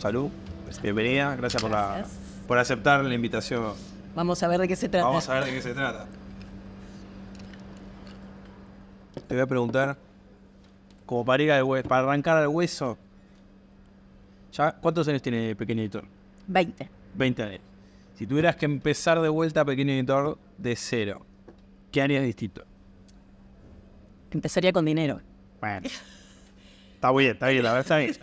salud. Bienvenida, gracias por aceptar la invitación. Vamos a ver de qué se trata. Vamos a ver de qué se trata. Te voy a preguntar, como para arrancar al hueso, ¿cuántos años tiene Pequeño Editor? 20. 20 años. Si tuvieras que empezar de vuelta Pequeño Editor de cero, ¿qué harías distinto? Empezaría con dinero. Bueno, está bien, la verdad está bien.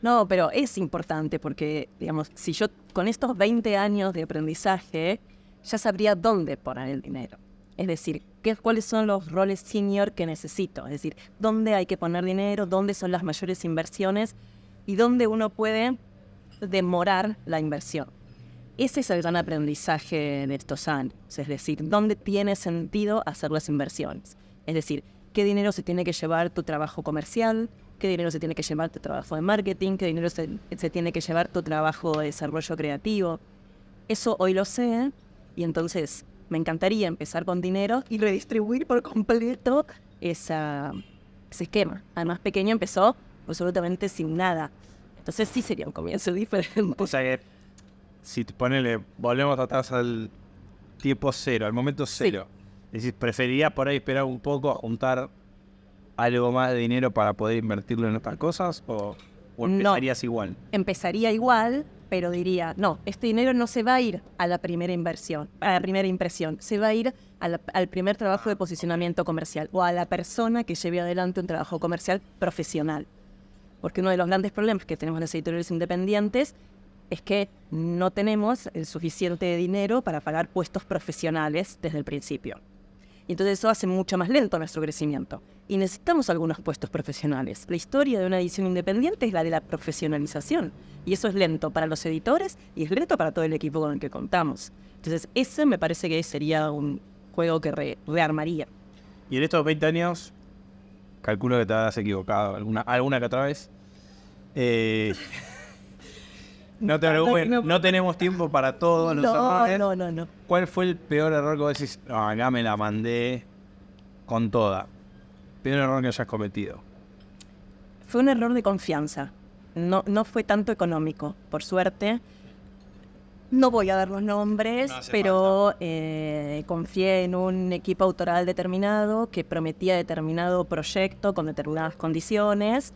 No, pero es importante porque, digamos, si yo con estos 20 años de aprendizaje ya sabría dónde poner el dinero. Es decir, cuáles son los roles senior que necesito. Es decir, dónde hay que poner dinero, dónde son las mayores inversiones y dónde uno puede demorar la inversión. Ese es el gran aprendizaje de estos años. Es decir, dónde tiene sentido hacer las inversiones. Es decir, qué dinero se tiene que llevar tu trabajo comercial, qué dinero se tiene que llevar tu trabajo de marketing, qué dinero se tiene que llevar tu trabajo de desarrollo creativo. Eso hoy lo sé y entonces me encantaría empezar con dinero y redistribuir por completo ese esquema. Además, Pequeño empezó absolutamente sin nada. Entonces sí sería un comienzo diferente. O sea que, si volvemos atrás al tiempo cero, al momento cero. Sí. Es decir, ¿preferirías por ahí esperar un poco, juntar algo más de dinero para poder invertirlo en otras cosas? ¿O empezarías igual? Empezaría igual, pero diría, no, este dinero no se va a ir a la primera inversión, a la primera impresión, se va a ir al primer trabajo de posicionamiento comercial o a la persona que lleve adelante un trabajo comercial profesional. Porque uno de los grandes problemas que tenemos las editoriales independientes es que no tenemos el suficiente dinero para pagar puestos profesionales desde el principio. Y entonces eso hace mucho más lento nuestro crecimiento. Y necesitamos algunos puestos profesionales. La historia de una edición independiente es la de la profesionalización. Y eso es lento para los editores y es lento para todo el equipo con el que contamos. Entonces ese me parece que sería un juego que rearmaría. Y en estos 20 años, calculo que te has equivocado alguna que otra vez. No te preocupes, no tenemos tiempo para todo. No. ¿Cuál fue el peor error que vos decís? No, acá me la mandé con toda. Peor error que hayas cometido. Fue un error de confianza. No fue tanto económico, por suerte. No voy a dar los nombres, pero confié en un equipo autoral determinado que prometía determinado proyecto con determinadas condiciones.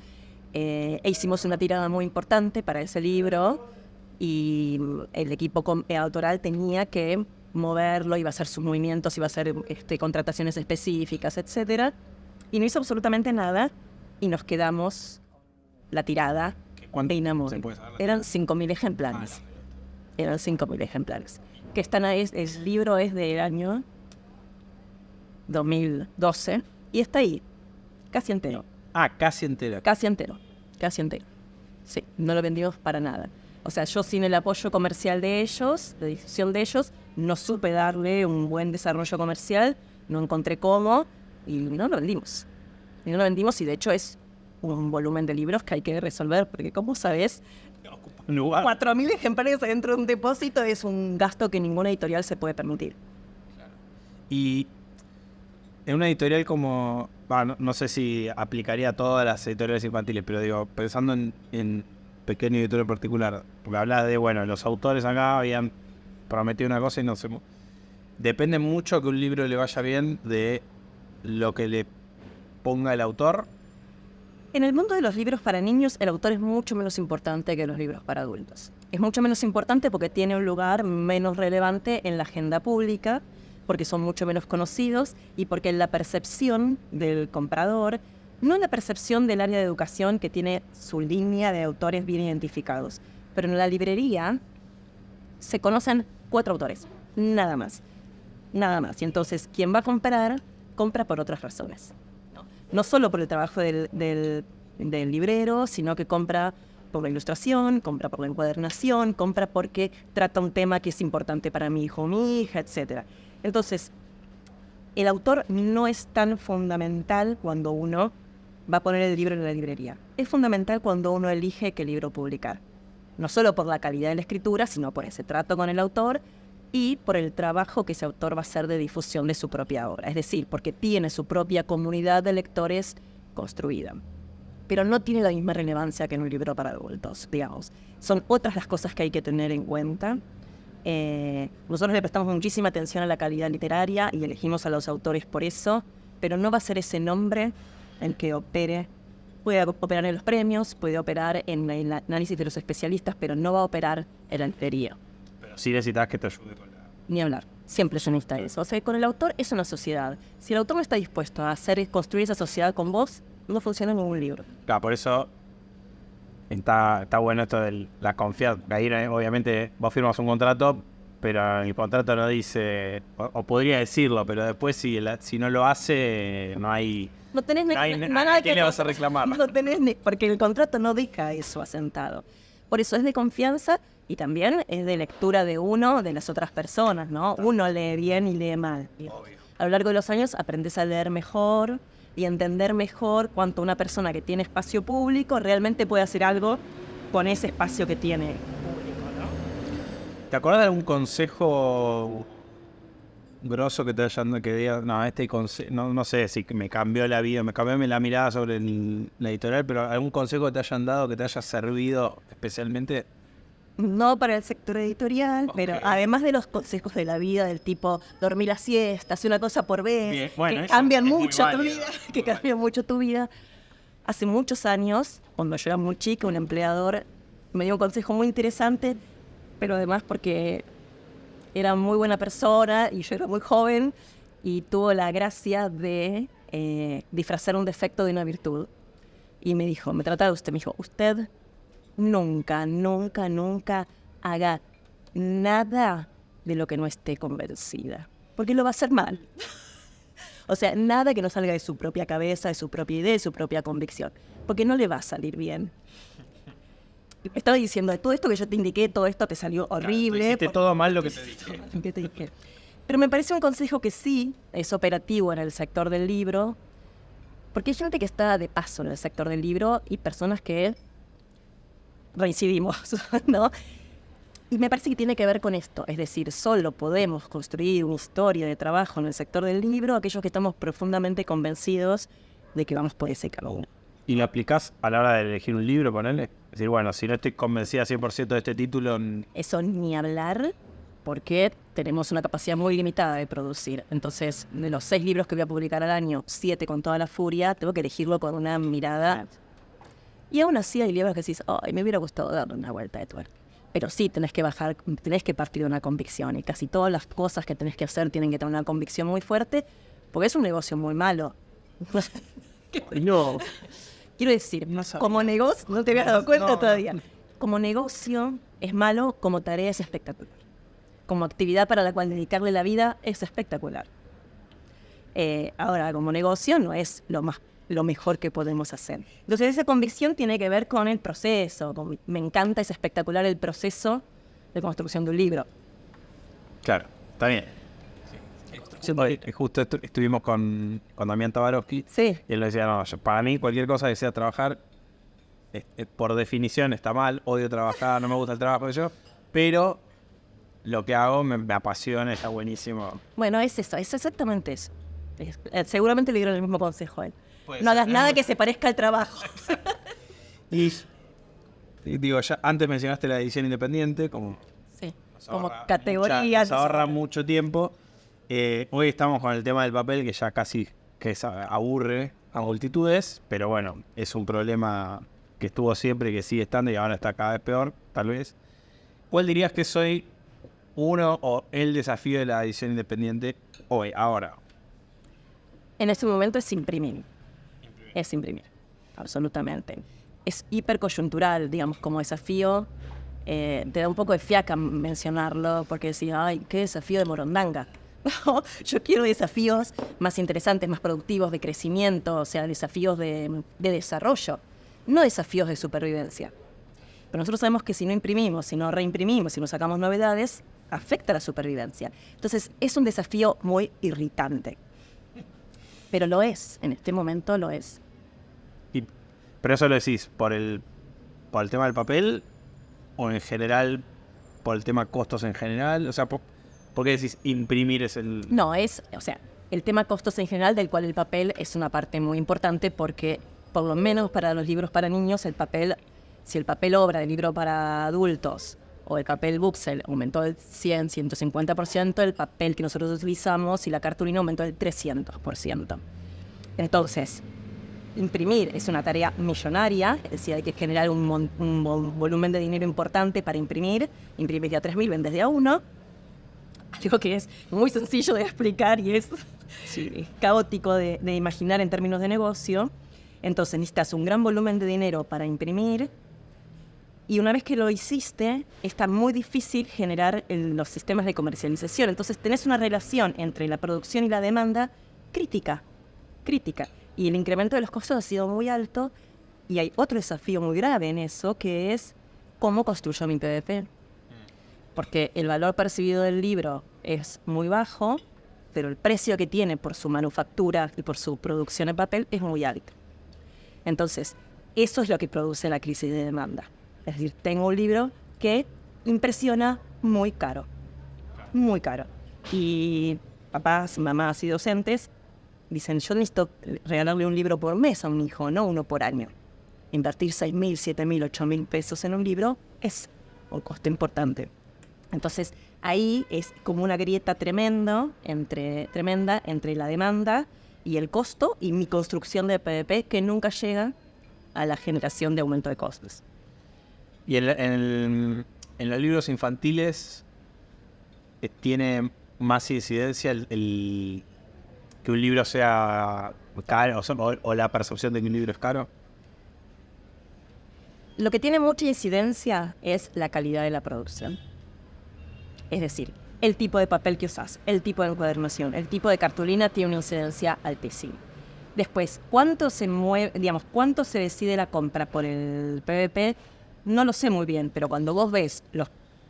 E hicimos una tirada muy importante para ese libro y el equipo autoral tenía que moverlo, iba a hacer sus movimientos, iba a hacer contrataciones específicas, etcétera. Y no hizo absolutamente nada y nos quedamos la tirada de Inamovi. Eran 5.000 ejemplares. Eran 5.000 ejemplares. Que están ahí, el libro es del año 2012 y está ahí, casi entero. Casi entero. Casi entero. Sí, no lo vendimos para nada. O sea, yo sin el apoyo comercial de ellos, de difusión de ellos, no supe darle un buen desarrollo comercial, no encontré cómo y no lo vendimos. Y de hecho es un volumen de libros que hay que resolver, porque como sabes, 4.000 ejemplares dentro de un depósito es un gasto que ninguna editorial se puede permitir. Claro. Y en una editorial como... no sé si aplicaría a todas las editoriales infantiles, pero digo, pensando en Pequeño Editor en particular, porque hablaba de, los autores acá habían prometido una cosa y no sé... Depende mucho que un libro le vaya bien de lo que le ponga el autor. En el mundo de los libros para niños, el autor es mucho menos importante que los libros para adultos. Es mucho menos importante porque tiene un lugar menos relevante en la agenda pública, porque son mucho menos conocidos y porque la percepción del comprador, no la percepción del área de educación que tiene su línea de autores bien identificados, pero en la librería se conocen 4 autores, nada más. Y entonces quien va a comprar, compra por otras razones. No solo por el trabajo del librero, sino que compra por la ilustración, compra por la encuadernación, compra porque trata un tema que es importante para mi hijo o mi hija, etc. Entonces, el autor no es tan fundamental cuando uno va a poner el libro en la librería. Es fundamental cuando uno elige qué libro publicar. No solo por la calidad de la escritura, sino por ese trato con el autor y por el trabajo que ese autor va a hacer de difusión de su propia obra. Es decir, porque tiene su propia comunidad de lectores construida. pero no tiene la misma relevancia que en un libro para adultos, digamos. Son otras las cosas que hay que tener en cuenta. Nosotros le prestamos muchísima atención a la calidad literaria y elegimos a los autores por eso, pero no va a ser ese nombre el que opere. Puede operar en los premios, puede operar en el análisis de los especialistas, pero no va a operar en la librería. Pero sí necesitas que te ayude con la... Ni hablar. Siempre se necesita eso. O sea, con el autor es una sociedad. Si el autor no está dispuesto a construir esa sociedad con vos, no funciona ningún libro. Claro, por eso está bueno esto de la confianza. Ahí obviamente vos firmas un contrato, pero el contrato no dice, o podría decirlo, pero después si no lo hace, no hay... No tenés ¿a quién le vas a reclamar? No tenés porque el contrato no deja eso asentado. Por eso es de confianza y también es de lectura de uno, de las otras personas, ¿no? Uno lee bien y lee mal. Obvio. A lo largo de los años aprendes a leer mejor y entender mejor cuánto una persona que tiene espacio público realmente puede hacer algo con ese espacio que tiene público, ¿no? ¿Te acuerdas de algún consejo grosso que te hayan que digas, no sé si me cambió la vida, me cambió la mirada sobre la editorial, pero algún consejo que te hayan dado que te haya servido especialmente? No para el sector editorial, Okay. pero además de los consejos de la vida del tipo dormir la siesta, hacer una cosa por vez, Bien, bueno, que eso cambian es muy mucho tu válido, vida, muy que válido. cambian mucho tu vida. Hace muchos años, cuando yo era muy chica, un empleador me dio un consejo muy interesante, pero además porque era muy buena persona y yo era muy joven y tuvo la gracia de disfrazar un defecto de una virtud. Y me dijo, me trataba de usted, me dijo, usted nunca, nunca, nunca haga nada de lo que no esté convencida, porque lo va a hacer mal. O sea, nada que no salga de su propia cabeza, de su propia idea, de su propia convicción, porque no le va a salir bien. Y me estaba diciendo, todo esto que yo te indiqué, todo esto te salió horrible. Hiciste todo mal lo que te dije. ¿Qué te dije? Pero me parece un consejo que sí es operativo en el sector del libro, porque hay gente que está de paso en el sector del libro y personas que reincidimos, ¿no? Y me parece que tiene que ver con esto, es decir, solo podemos construir una historia de trabajo en el sector del libro aquellos que estamos profundamente convencidos de que vamos por ese camino. ¿Y lo aplicás a la hora de elegir un libro, ponele? Es decir, bueno, si no estoy convencida 100% de este título... Eso ni hablar, porque tenemos una capacidad muy limitada de producir. Entonces, de los 6 libros que voy a publicar al año, 7 con toda la furia, tengo que elegirlo con una mirada. Y aún así hay libros que decís, ay, me hubiera gustado darle una vuelta de tuerca. Pero sí, tenés que partir de una convicción. Y casi todas las cosas que tenés que hacer tienen que tener una convicción muy fuerte, porque es un negocio muy malo. No. Quiero decir, No sabía. como negocio, no te habías dado cuenta No. todavía. Como negocio es malo, como tarea es espectacular. Como actividad para la cual dedicarle la vida es espectacular. Ahora, como negocio no es lo mejor que podemos hacer. Entonces, esa convicción tiene que ver con el proceso. Me encanta, es espectacular el proceso de construcción de un libro. Claro, está bien. Hoy, justo estuvimos con Damián Tabarovsky. Sí. Y él nos decía, no, para mí cualquier cosa que sea trabajar, por definición está mal, odio trabajar, no me gusta el trabajo de yo, pero lo que hago me apasiona, está buenísimo. Bueno, es eso, es exactamente eso. Seguramente le dieron el mismo consejo a él. Puede No ser. hagas nada que se parezca al trabajo. Y digo, ya antes mencionaste la edición independiente, como Sí, nos como ahorra categoría. nos ahorra mucho tiempo. Hoy estamos con el tema del papel que ya casi aburre a multitudes, pero bueno, es un problema que estuvo siempre y que sigue estando y ahora está cada vez peor, tal vez. ¿Cuál dirías que soy uno o el desafío de la edición independiente hoy, ahora? En este momento es imprimir. Es imprimir, absolutamente. Es hipercoyuntural, digamos, como desafío. Te da un poco de fiaca mencionarlo, porque decís, ay, qué desafío de morondanga. Yo quiero desafíos más interesantes, más productivos, de crecimiento, o sea, desafíos de desarrollo, no desafíos de supervivencia. Pero nosotros sabemos que si no imprimimos, si no reimprimimos, si no sacamos novedades, afecta la supervivencia. Entonces, es un desafío muy irritante. Pero lo es, en este momento lo es. Pero eso lo decís por el tema del papel o en general por el tema costos en general, o sea, ¿por qué decís imprimir es el...? No, o sea, el tema costos en general, del cual el papel es una parte muy importante porque por lo menos para los libros para niños, el papel, si el papel obra del libro para adultos o el papel Buxel aumentó del 150%, el papel que nosotros utilizamos y la cartulina aumentó del 300%. Entonces, imprimir es una tarea millonaria, es decir, hay que generar un volumen de dinero importante para imprimir. Imprimir de a 3.000, vendes de a 1. Algo que es muy sencillo de explicar y es caótico de imaginar en términos de negocio. Entonces necesitas un gran volumen de dinero para imprimir y una vez que lo hiciste, está muy difícil generar los sistemas de comercialización. Entonces tenés una relación entre la producción y la demanda crítica. Y el incremento de los costos ha sido muy alto y hay otro desafío muy grave en eso, que es cómo construyo mi PDP. Porque el valor percibido del libro es muy bajo, pero el precio que tiene por su manufactura y por su producción en papel es muy alto. Entonces, eso es lo que produce la crisis de demanda. Es decir, tengo un libro que impresiona muy caro. Muy caro. Y papás, mamás y docentes dicen, yo necesito regalarle un libro por mes a un hijo, no uno por año. Invertir 6.000, 7.000, 8.000 pesos en un libro es un costo importante. Entonces, ahí es como una grieta tremenda entre la demanda y el costo y mi construcción de PDP que nunca llega a la generación de aumento de costos. Y en los libros infantiles tiene más incidencia el que un libro sea caro o la percepción de que un libro es caro. Lo que tiene mucha incidencia es la calidad de la producción. Es decir, el tipo de papel que usas, el tipo de encuadernación, el tipo de cartulina tiene una incidencia altísima. Después, ¿cuánto se decide la compra por el PVP? No lo sé muy bien, pero cuando vos ves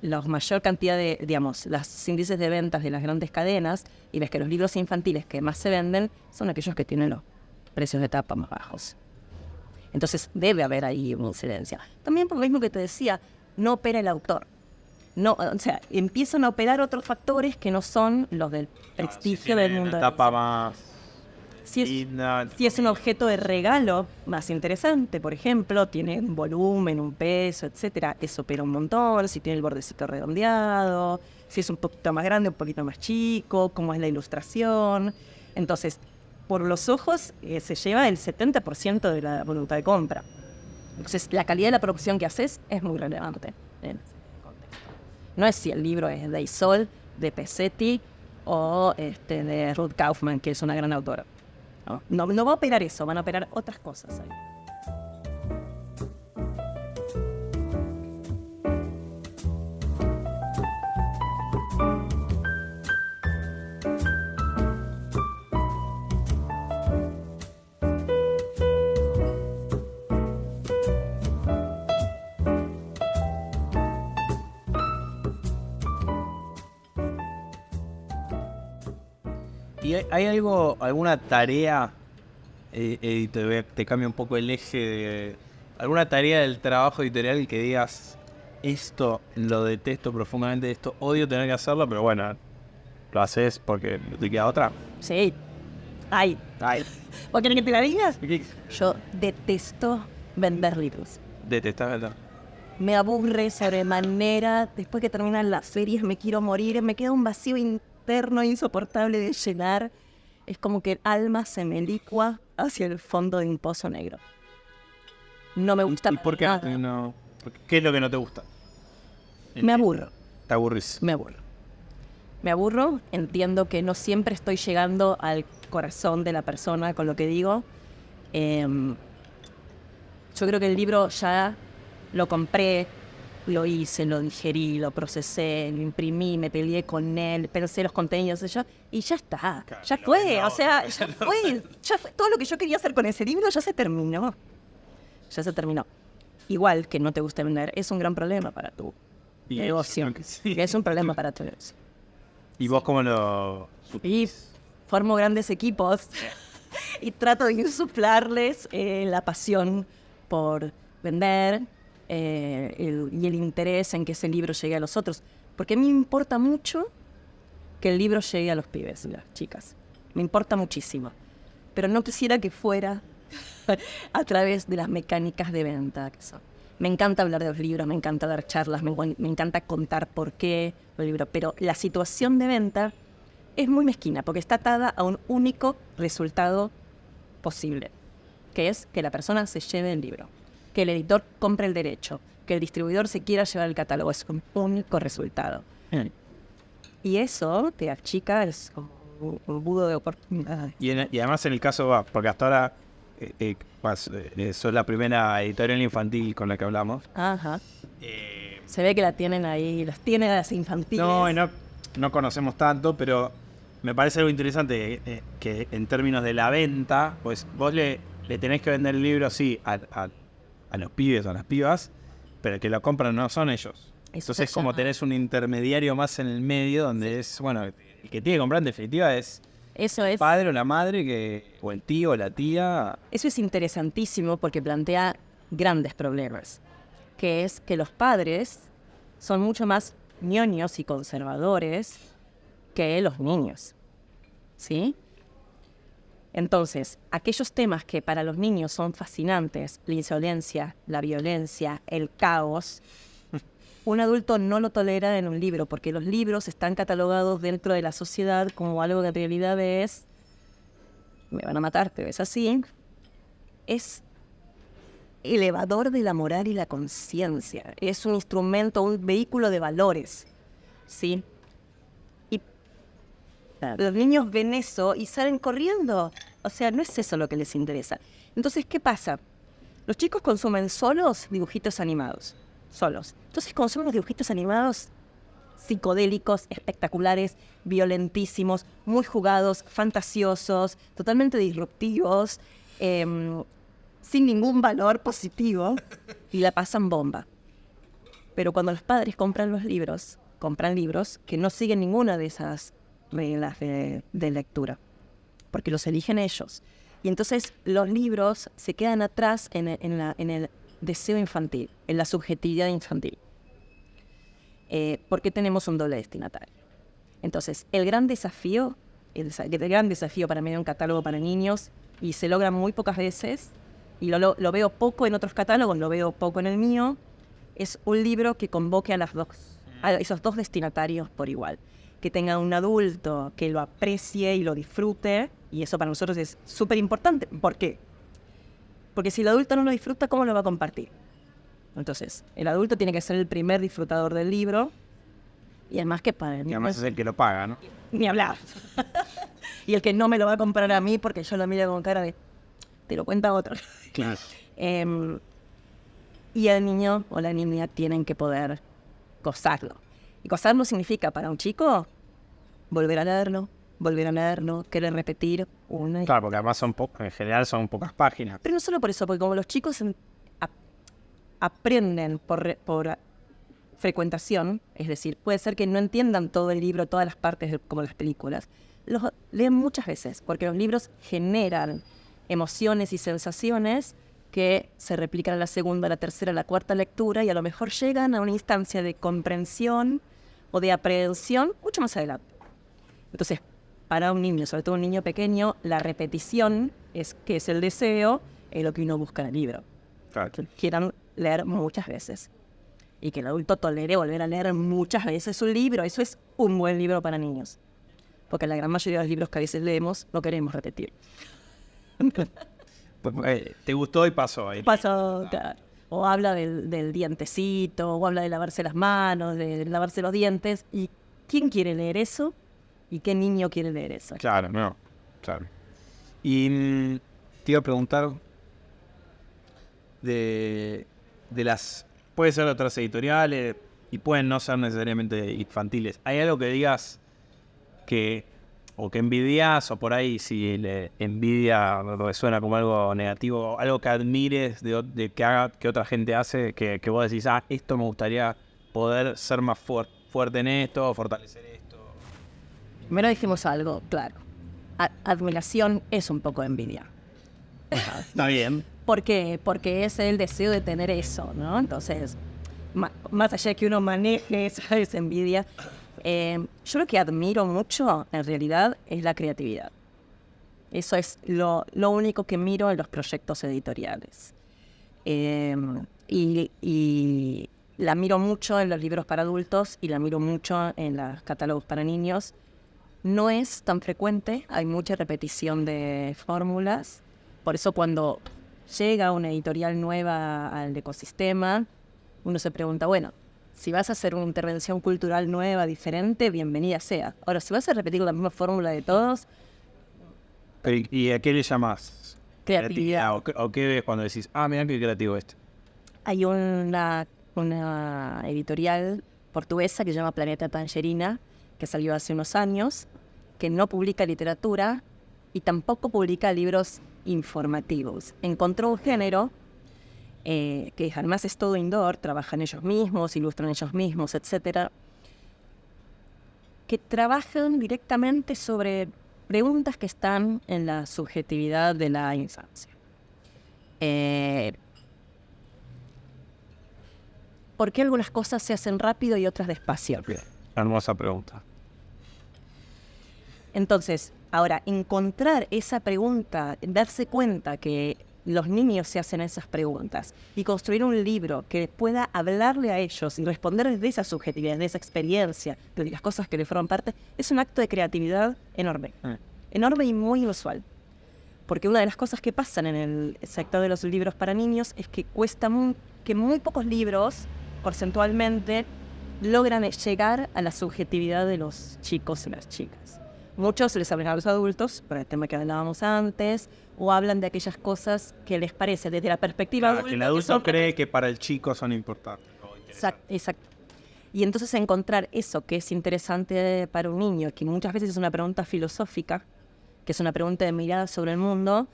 la mayor cantidad de, los índices de ventas de las grandes cadenas y ves que los libros infantiles que más se venden son aquellos que tienen los precios de tapa más bajos. Entonces debe haber ahí una incidencia. También por lo mismo que te decía, no opera el autor. No, o sea, empiezan a operar otros factores que no son los del prestigio del mundo. Tapa más. Si es un objeto de regalo más interesante, por ejemplo, tiene un volumen, un peso, etcétera, eso opera un montón. Si tiene el bordecito redondeado, si es un poquito más grande, un poquito más chico, cómo es la ilustración. Entonces, por los ojos se lleva el 70% de la voluntad de compra. Entonces, la calidad de la producción que haces es muy relevante en ese contexto. No es si el libro es de Isol, de Pesetti o de Ruth Kaufman, que es una gran autora. No va a operar eso, van a operar otras cosas ahí. ¿Y hay alguna tarea, te cambia un poco el eje, alguna tarea del trabajo editorial que digas, esto lo detesto profundamente, esto odio tener que hacerlo, pero bueno, lo haces porque no te queda otra? Sí, hay. ¿Vos querés que te la digas? Yo detesto vender libros. ¿Detestás verdad? Me aburre sobremanera, después que terminan las series me quiero morir, me queda un vacío interno insoportable de llenar. Es como que el alma se me licua hacia el fondo de un pozo negro. No me gusta. ¿Y por qué nada. no? ¿Qué es lo que no te gusta? Me aburro. ¿Te aburrís? Me aburro, entiendo que no siempre estoy llegando al corazón de la persona con lo que digo. Yo creo que el libro ya lo compré, lo hice, lo digerí, lo procesé, lo imprimí, me peleé con él, pensé los contenidos y ya está, ya fue, ya fue. Todo lo que yo quería hacer con ese libro ya se terminó. Igual que no te guste vender, es un gran problema para tu negocio. Sí. Es un problema para tu negocio. ¿Y vos cómo lo...? Y formo grandes equipos y trato de insuflarles la pasión por vender y el interés en que ese libro llegue a los otros. Porque a mí me importa mucho que el libro llegue a los pibes y las chicas. Me importa muchísimo. Pero no quisiera que fuera a través de las mecánicas de venta que son. Me encanta hablar de los libros, me encanta dar charlas, me encanta contar por qué los libros, pero la situación de venta es muy mezquina porque está atada a un único resultado posible, que es que la persona se lleve el libro, que el editor compre el derecho, que el distribuidor se quiera llevar el catálogo. Es un único resultado. Y eso te achica, es como un budo de oportunidades. Y además en el caso, porque hasta ahora sos la primera editorial infantil con la que hablamos. Ajá. Se ve que la tienen ahí, las tienen las infantiles. No conocemos tanto, pero me parece algo interesante que en términos de la venta, pues vos le tenés que vender el libro, sí, a los pibes o a las pibas, pero el que lo compran no son ellos. Entonces como tenés un intermediario más en el medio donde es, bueno, el que tiene que comprar en definitiva es el padre o la madre o el tío o la tía. Eso es interesantísimo porque plantea grandes problemas, que es que los padres son mucho más ñoños y conservadores que los niños, ¿sí? Entonces, aquellos temas que para los niños son fascinantes, la insolencia, la violencia, el caos, un adulto no lo tolera en un libro, porque los libros están catalogados dentro de la sociedad como algo que en realidad es, me van a matar, pero es así, es elevador de la moral y la conciencia. Es un instrumento, un vehículo de valores, ¿sí? Y los niños ven eso y salen corriendo. O sea, no es eso lo que les interesa. Entonces, ¿qué pasa? Los chicos consumen solos dibujitos animados. Solos. Entonces consumen los dibujitos animados psicodélicos, espectaculares, violentísimos, muy jugados, fantasiosos, totalmente disruptivos, sin ningún valor positivo, y la pasan bomba. Pero cuando los padres compran libros que no siguen ninguna de esas reglas de lectura, porque los eligen ellos. Y entonces los libros se quedan atrás en el deseo infantil, en la subjetividad infantil. Porque tenemos un doble destinatario. Entonces, el gran desafío para mí de un catálogo para niños, y se logra muy pocas veces, y lo veo poco en otros catálogos, lo veo poco en el mío, es un libro que convoque a esos dos destinatarios por igual. Que tenga un adulto que lo aprecie y lo disfrute, y eso para nosotros es súper importante. ¿Por qué? Porque si el adulto no lo disfruta, ¿cómo lo va a compartir? Entonces, el adulto tiene que ser el primer disfrutador del libro, y además que para el niño, y además es el que lo paga, ¿no? Ni hablar. Y el que no me lo va a comprar a mí porque yo lo miro con cara de, te lo cuenta otro. Claro. Y el niño o la niña tienen que poder gozarlo. Y gozarlo significa para un chico volver a leerlo, querer repetir una y... Claro, porque además en general son pocas páginas. Pero no solo por eso, porque como los chicos aprenden por frecuentación, es decir, puede ser que no entiendan todo el libro, todas las partes como las películas, los leen muchas veces, porque los libros generan emociones y sensaciones que se replican a la segunda, a la tercera, a la cuarta lectura, y a lo mejor llegan a una instancia de comprensión o de aprehensión mucho más adelante. Entonces, para un niño, sobre todo un niño pequeño, la repetición que es el deseo, es lo que uno busca en el libro. Claro. Que quieran leer muchas veces. Y que el adulto tolere volver a leer muchas veces un libro. Eso es un buen libro para niños. Porque la gran mayoría de los libros que a veces leemos no queremos repetir. Te gustó y pasó ahí. Pasó, claro. O habla del dientecito, o habla de lavarse las manos, de lavarse los dientes. ¿Y quién quiere leer eso? ¿Y qué niño quiere leer eso? Claro, no. Claro. Y te iba a preguntar de las... Puede ser de otras editoriales y pueden no ser necesariamente infantiles. ¿Hay algo que digas que envidias, o por ahí si envidia resuena como algo negatigo, algo que admires de que otra gente hace, que vos decís, esto me gustaría poder ser más fuerte en esto, fortalecer esto? Primero dijimos algo, claro. Admiración es un poco envidia. Está bien. ¿Por qué? Porque es el deseo de tener eso, ¿no? Entonces, más allá de que uno maneje esa envidia, yo lo que admiro mucho, en realidad, es la creatividad. Eso es lo único que miro en los proyectos editoriales. Y la miro mucho en los libros para adultos y la miro mucho en los catálogos para niños. No es tan frecuente, hay mucha repetición de fórmulas. Por eso cuando llega una editorial nueva al ecosistema, uno se pregunta, bueno, si vas a hacer una intervención cultural nueva, diferente, bienvenida sea. Ahora, si vas a repetir la misma fórmula de todos... ¿Y a qué le llamas? Creatividad. ¿O qué ves cuando decís, mira qué creativo este? Hay una editorial portuguesa que se llama Planeta Tangerina, que salió hace unos años, que no publica literatura y tampoco publica libros informativos. Encontró un género que además es todo indoor, trabajan ellos mismos, ilustran ellos mismos, etcétera, que trabajan directamente sobre preguntas que están en la subjetividad de la infancia. ¿Por qué algunas cosas se hacen rápido y otras despacio? Hermosa pregunta. Entonces, ahora, encontrar esa pregunta, darse cuenta que los niños se hacen esas preguntas y construir un libro que pueda hablarle a ellos y responder desde esa subjetividad, de esa experiencia, de las cosas que le fueron parte, es un acto de creatividad enorme. Enorme y muy inusual. Porque una de las cosas que pasan en el sector de los libros para niños es que cuesta que muy pocos libros, porcentualmente, logran llegar a la subjetividad de los chicos y las chicas. Muchos les hablan a los adultos, por el tema que hablábamos antes, o hablan de aquellas cosas que les parece desde la perspectiva adulta. Que el adulto cree que para el chico son importantes. Exacto. Y entonces encontrar eso que es interesante para un niño, que muchas veces es una pregunta filosófica, que es una pregunta de mirada sobre el mundo,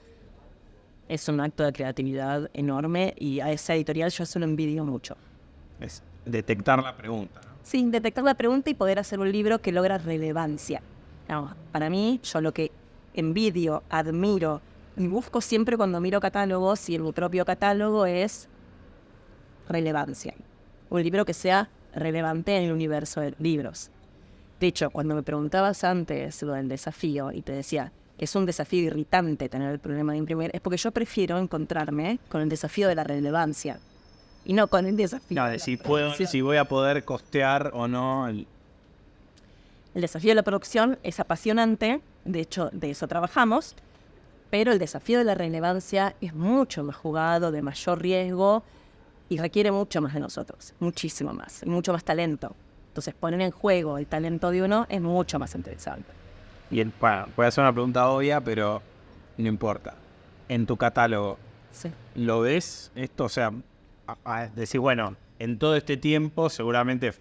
es un acto de creatividad enorme y a esa editorial yo se lo envidio mucho. Es detectar la pregunta, ¿no? Sí, detectar la pregunta y poder hacer un libro que logra relevancia. No, para mí, yo lo que envidio, admiro y busco siempre cuando miro catálogos y en mi propio catálogo es relevancia. Un libro que sea relevante en el universo de libros. De hecho, cuando me preguntabas antes lo del desafío y te decía que es un desafío irritante tener el problema de imprimir, es porque yo prefiero encontrarme con el desafío de la relevancia y no con el desafío. No, de si voy a poder costear o no. El desafío de la producción es apasionante, de hecho, de eso trabajamos, pero el desafío de la relevancia es mucho más jugado, de mayor riesgo y requiere mucho más de nosotros, muchísimo más, y mucho más talento. Entonces, poner en juego el talento de uno es mucho más interesante. Y voy a hacer una pregunta obvia, pero no importa. En tu catálogo, Sí. ¿lo ves esto? O sea, decir, bueno, en todo este tiempo seguramente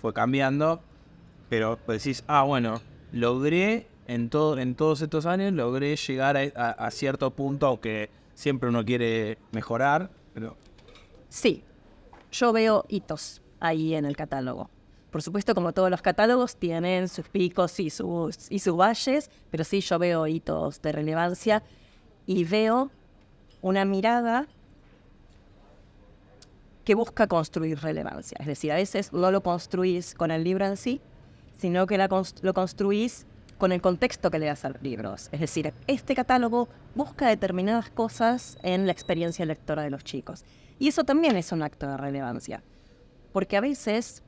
fue cambiando, pero decís, bueno, logré en todos estos años, logré llegar a cierto punto, aunque siempre uno quiere mejorar, pero... Sí, yo veo hitos ahí en el catálogo. Por supuesto, como todos los catálogos, tienen sus picos y sus valles, pero sí, yo veo hitos de relevancia y veo una mirada que busca construir relevancia. Es decir, a veces no lo construís con el libro en sí, sino que lo construís con el contexto que le das a los libros. Es decir, este catálogo busca determinadas cosas en la experiencia lectora de los chicos. Y eso también es un acto de relevancia. Porque a veces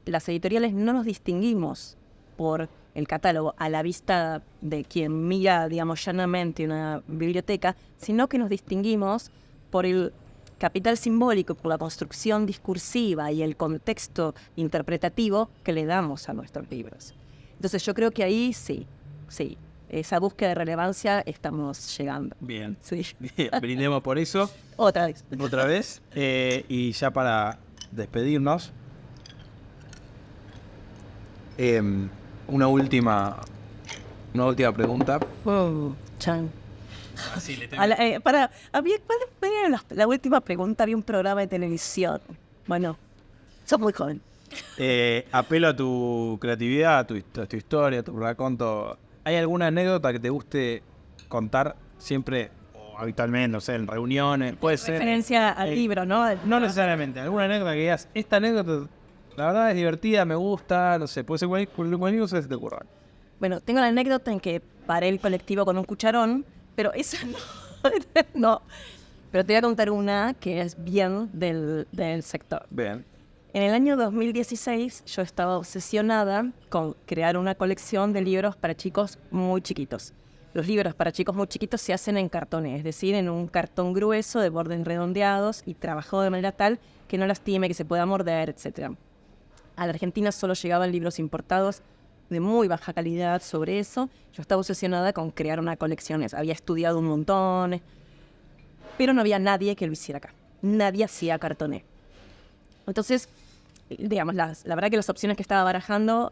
las editoriales no nos distinguimos por el catálogo a la vista de quien mira, digamos, llanamente una biblioteca, sino que nos distinguimos por el capital simbólico, por la construcción discursiva y el contexto interpretativo que le damos a nuestros libros. Entonces yo creo que ahí sí, esa búsqueda de relevancia estamos llegando. Bien, Sí. bien, brindemos por eso. Otra vez. Y ya para despedirnos, una última pregunta. Chan. Sí, le La última pregunta, había un programa de televisión. Bueno, sos muy joven. Apelo a tu creatividad, a tu historia, a tu raconto. ¿Hay alguna anécdota que te guste contar siempre o habitualmente, no sé, en reuniones? Puede ser. Referencia al libro, ¿no? No necesariamente. ¿Alguna anécdota que digas, esta anécdota, la verdad es divertida, me gusta, no sé, puede ser cualquier cosa que se te ocurra? Bueno, tengo la anécdota en que paré el colectivo con un cucharón, pero esa no. No. Pero te voy a contar una que es bien del sector. Bien. En el año 2016 yo estaba obsesionada con crear una colección de libros para chicos muy chiquitos. Los libros para chicos muy chiquitos se hacen en cartones, es decir, en un cartón grueso de bordes redondeados y trabajado de manera tal que no lastime, que se pueda morder, etc. A la Argentina solo llegaban libros importados de muy baja calidad sobre eso. Yo estaba obsesionada con crear una colección. Había estudiado un montón, pero no había nadie que lo hiciera acá. Nadie hacía cartoné. Entonces, digamos, la verdad que las opciones que estaba barajando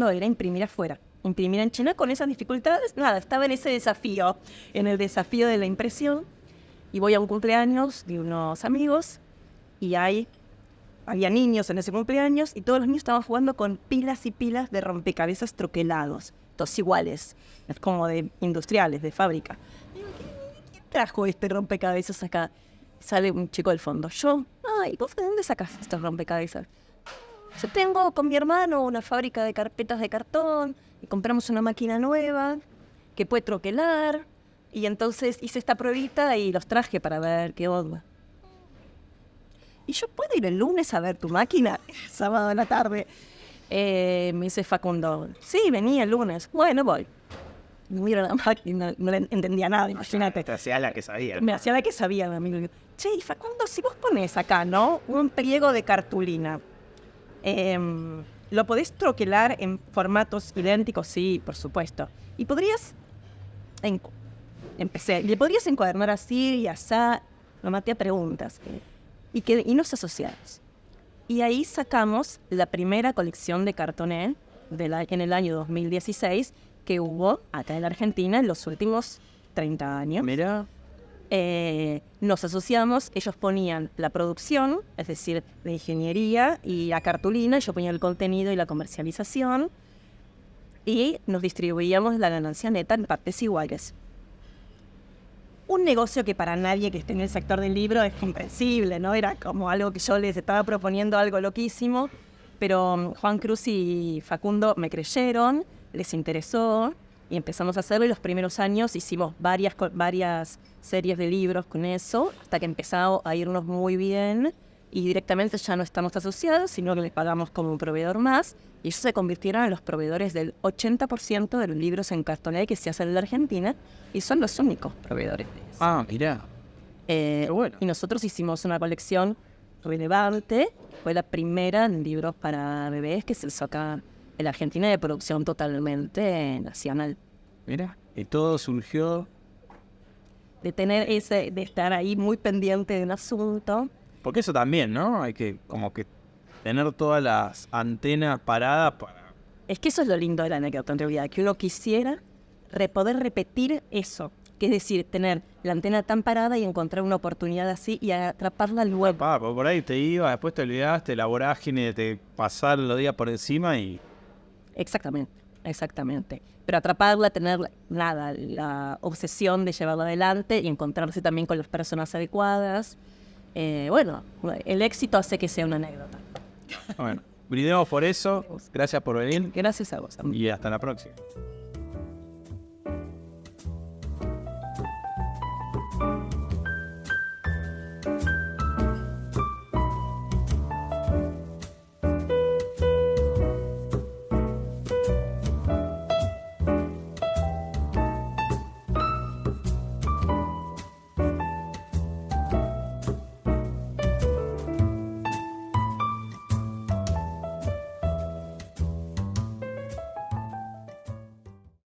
era imprimir afuera. Imprimir en China con esas dificultades. Nada, estaba en ese desafío, en el desafío de la impresión. Y voy a un cumpleaños de unos amigos y había niños en ese cumpleaños y todos los niños estaban jugando con pilas y pilas de rompecabezas troquelados, todos iguales, como de industriales, de fábrica. Y digo, ¿quién trajo este rompecabezas acá? Sale un chico del fondo. Yo, ay, ¿vos de dónde sacas estos rompecabezas? Yo tengo con mi hermano una fábrica de carpetas de cartón y compramos una máquina nueva que puede troquelar y entonces hice esta pruebita y los traje para ver qué onda. ¿Y yo puedo ir el lunes a ver tu máquina? Sábado en la tarde. Me dice Facundo, sí, vení el lunes. Bueno, voy. Miro la máquina, no le entendía nada, imagínate. Te hacía la que sabía. Me hacía la que sabía, mi amigo. Che, y Facundo, si vos pones acá, ¿no? Un pliego de cartulina, ¿lo podés troquelar en formatos idénticos? Sí, por supuesto. Y podrías... Empecé. ¿Le podrías encuadernar así y asá? Lo maté a preguntas. Y nos asociamos. Y ahí sacamos la primera colección de cartoné en el año 2016 que hubo acá en la Argentina en los últimos 30 años. Mira. Nos asociamos, ellos ponían la producción, es decir, la ingeniería y la cartulina, yo ponía el contenido y la comercialización, y nos distribuíamos la ganancia neta en partes iguales. Un negocio que para nadie que esté en el sector del libro es comprensible, ¿no? Era como algo que yo les estaba proponiendo, algo loquísimo, pero Juan Cruz y Facundo me creyeron, les interesó y empezamos a hacerlo. Y los primeros años hicimos varias series de libros con eso, hasta que empezó a irnos muy bien y directamente ya no estamos asociados, sino que les pagamos como un proveedor más, y ellos se convirtieron en los proveedores del 80% de los libros en cartoné que se hacen en la Argentina, y son los únicos proveedores de eso. Ah, mirá. Bueno. Y nosotros hicimos una colección relevante, fue la primera en libros para bebés que se hizo acá en la Argentina, de producción totalmente nacional. Mira. Y todo surgió... de estar ahí muy pendiente de un asunto. Porque eso también, ¿no? Hay que como que tener todas las antenas paradas para... Es que eso es lo lindo de la anécdota en realidad, que uno quisiera poder repetir eso. Que es decir, tener la antena tan parada y encontrar una oportunidad así y atraparla luego. Porque por ahí te ibas, después te olvidaste, la vorágine de pasar los días por encima y... Exactamente. Pero atraparla, tener la obsesión de llevarla adelante y encontrarse también con las personas adecuadas. Bueno, el éxito hace que sea una anécdota. Bueno, brindemos por eso. Gracias por venir. Gracias a vos. Y hasta la próxima.